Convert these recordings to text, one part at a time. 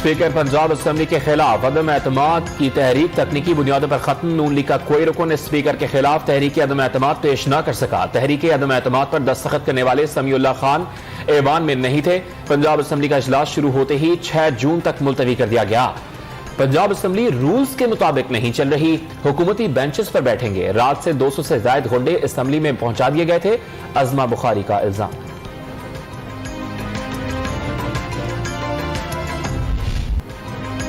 Speaker Punjab assembly के खिलाफ अदम एतमाद की तहरीक तकनीकी बुनियादों पर खत्म। नून लीग का कोई रुकन स्पीकर के खिलाफ तहरीक अदम एतमाद पेश न कर सका। तहरीक अदम एतमाद पर दस्तखत करने वाले समीउल्लाह खान ऐवान में नहीं थे। पंजाब असम्बली का इजलास शुरू होते ही 6 जून तक मुलतवी कर दिया गया। पंजाब असम्बली रूल्स के मुताबिक नहीं चल रही, हुकूमती बेंचेस पर बैठेंगे। रात से 200 से ज्यादा गुंडे असम्बली में पहुंचा दिए गए थे। अजमा बुखारी का इल्जाम।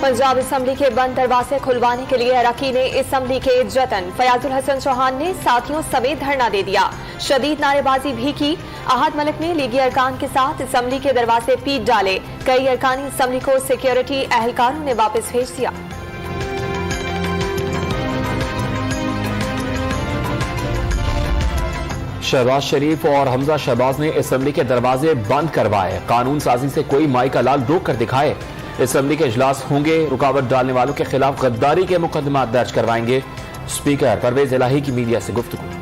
पंजाब असम्बली के बंद दरवाजे खुलवाने के लिए अरकान असम्बली के जतन। फयाजुल हसन चौहान ने साथियों समेत धरना दे दिया। शदीद नारेबाजी भी की। अहद मलिक ने लीगी अरकान के साथ असम्बली के दरवाजे पीट डाले। कई अरकान असम्बली को सिक्योरिटी एहलकारों ने वापस भेज दिया। शहबाज शरीफ और हमजा शहबाज ने असम्बली के दरवाजे बंद करवाए। कानून साजी से कोई माई का लाल रोक कर दिखाए। असम्बली के इजलास होंगे, रुकावट डालने वालों के खिलाफ गद्दारी के मुकदमा दर्ज करवाएंगे। स्पीकर परवेज इलाही की मीडिया से गुफ्तगू।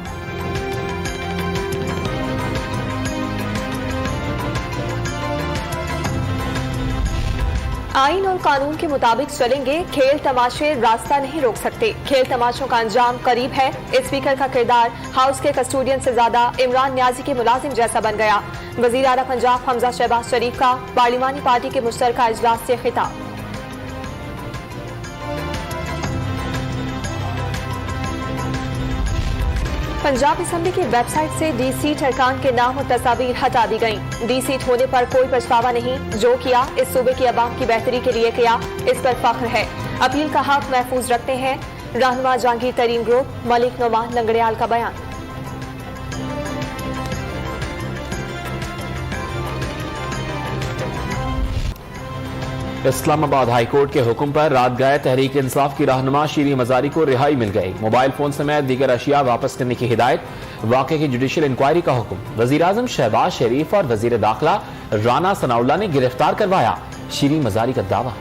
आईन और कानून के मुताबिक चलेंगे। खेल तमाशे रास्ता नहीं रोक सकते। खेल तमाशों का अंजाम करीब है। स्पीकर का किरदार हाउस के कस्टोडियन से ज्यादा इमरान न्याजी के मुलाजिम जैसा बन गया। वजीर आला पंजाब हमजा शहबाज शरीफ का पार्लिमानी पार्टी के मुश्तरका इजलास से खिताब। पंजाब असम्बली की वेबसाइट से डी सीट अरकान के नाम और तस्वीर हटा दी गयी। डी सीट होने पर कोई पछतावा नहीं। जो किया इस सूबे की आवाम की बेहतरी के लिए किया, इस पर फख्र है। अपील का हक महफूज रखते हैं। रहनुमा जहांगीर तरीन ग्रुप मलिक नोमान लंगड़ियाल का बयान। इस्लामाबाद हाईकोर्ट के हुक्म पर रात गए तहरीक इंसाफ की रहनुमा शीरी मजारी को रिहाई मिल गई। मोबाइल फोन समेत दीगर अशिया वापस करने की हिदायत। वाकये की जुडिशियल इंक्वायरी का हुक्म। वजीर आजम शहबाज शरीफ और वजीर दाखिला राना सनाउल्लाह ने गिरफ्तार करवाया। शीरी मजारी का दावा।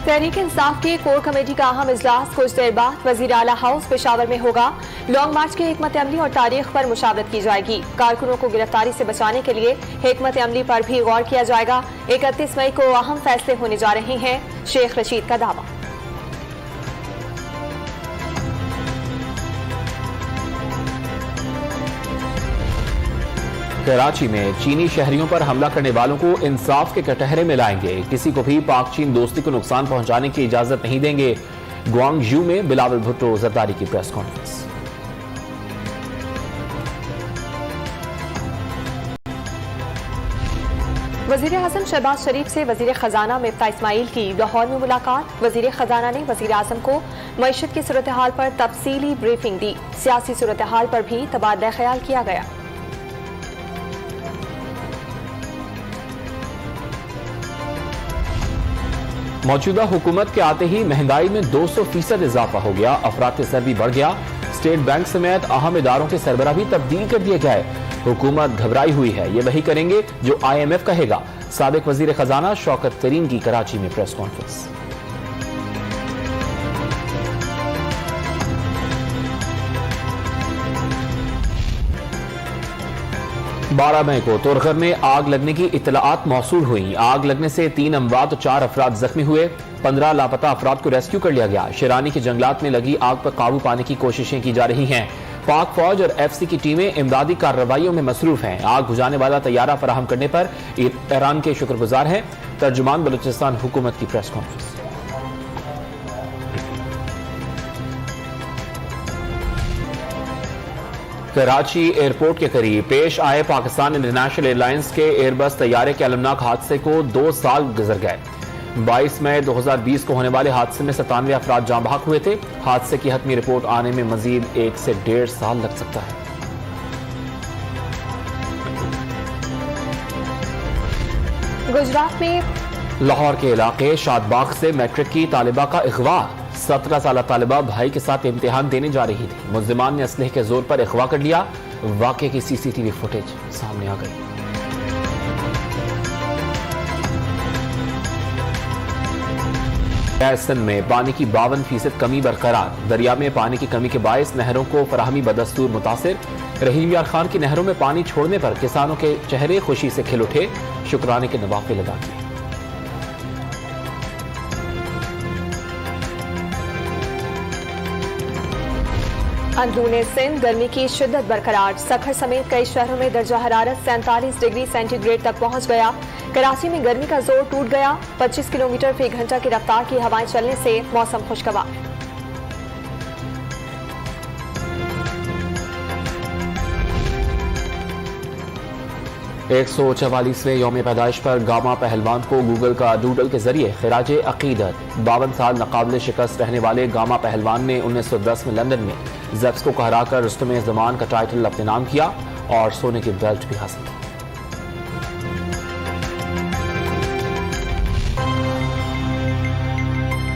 तहरीक इंसाफ की कोर कमेटी का अहम इजलास कुछ देर बाद वजीर आला हाउस पेशावर में होगा। लॉन्ग मार्च की हिकमत अमली और तारीख पर मुशावरत की जाएगी। कारकुनों को गिरफ्तारी से बचाने के लिए हिकमत अमली पर भी गौर किया जाएगा। 31 मई को अहम फैसले होने जा रहे हैं। शेख रशीद का दावा। कराची में चीनी शहरियों पर हमला करने वालों को इंसाफ के कटहरे में लाएंगे। किसी को भी पाक चीन दोस्ती को नुकसान पहुंचाने की इजाजत नहीं देंगे। ग्वांगजू में बिलावल भुट्टो जरदारी की प्रेस कॉन्फ्रेंस। वजीर आजम शहबाज शरीफ से वजीर खजाना मिफ्ता इस्माइल की लाहौर में मुलाकात। वजीर खजाना ने वजीर आजम को मईशत की सूरत हाल पर तफसीली ब्रीफिंग दी। सियासी सूरत हाल पर भी तबादला ख्याल किया गया। मौजूदा हुकूमत के आते ही महंगाई में 200% इजाफा हो गया। अफरात सर्दी बढ़ गया। स्टेट बैंक समेत अहम इदारों के सरबराह भी तब्दील कर दिए गए। हुकूमत घबराई हुई है। ये वही करेंगे जो IMF कहेगा। साबिक वजीर खजाना शौकत तरीन की कराची में प्रेस कॉन्फ्रेंस। 12 मई को तोरखर में आग लगने की इतलात मौसूल हुई। आग लगने से 3 अमवात और 4 अफराद जख्मी हुए। 15 लापता अफराद को रेस्क्यू कर लिया गया। शेरानी के जंगलात में लगी आग पर काबू पाने की कोशिशें की जा रही हैं। पाक फौज और FC की टीमें इमदादी कार्रवाइयों में मसरूफ हैं। आग बुझाने वाला तैयारा फराहम करने पर ईरान के शुक्रगुजार हैं। तर्जुमान बलूचिस्तान हुकूमत की प्रेस कॉन्फ्रेंस। कराची एयरपोर्ट के करीब पेश आए पाकिस्तान इंटरनेशनल एयरलाइंस के एयरबस तैयारे के अलमनाक हादसे को 2 साल गुजर गए। 22 मई 2020 को होने वाले हादसे में 97 अफराद जाँ बहक हुए थे। हादसे की हतमी रिपोर्ट आने में मजीद 1 से 1.5 साल लग सकता है। गुजरात में लाहौर के इलाके शादबाग से मैट्रिक की तालिबा का अगवा। 17 साल तालिबा भाई के साथ इम्तिहान देने जा रही थी। मुल्जिमान ने असलहे के जोर पर अगवा कर लिया। वाकये की CCTV फुटेज सामने आ गई। सिंध में पानी की 52% कमी बरकरार। दरिया में पानी की कमी के बायस नहरों को फराहमी बदस्तूर मुतासिर। रहीम यार खान की नहरों में पानी छोड़ने पर किसानों के चेहरे खुशी से खिल उठे, शुक्राने के नवाफिल अदा किए। अंदरूने सिंध गर्मी की शिद्दत बरकरार। सखर समेत कई शहरों में दर्जा हरारत 47 डिग्री सेंटीग्रेड तक पहुंच गया। कराची में गर्मी का जोर टूट गया। 25 किलोमीटर फी घंटा की रफ्तार की हवाएं चलने से मौसम खुशगवार। एक 144वें यौम पैदाइश पर गामा पहलवान को गूगल का डूडल के जरिए खिराज अकीदत। 52 साल नाकाबिल शिकस्त रहने वाले गामा पहलवान ने 1910 में लंदन में जेप्सको को हराकर रुस्तम ज़मान का टाइटल अपने नाम किया और सोने की बेल्ट भी हासिल की।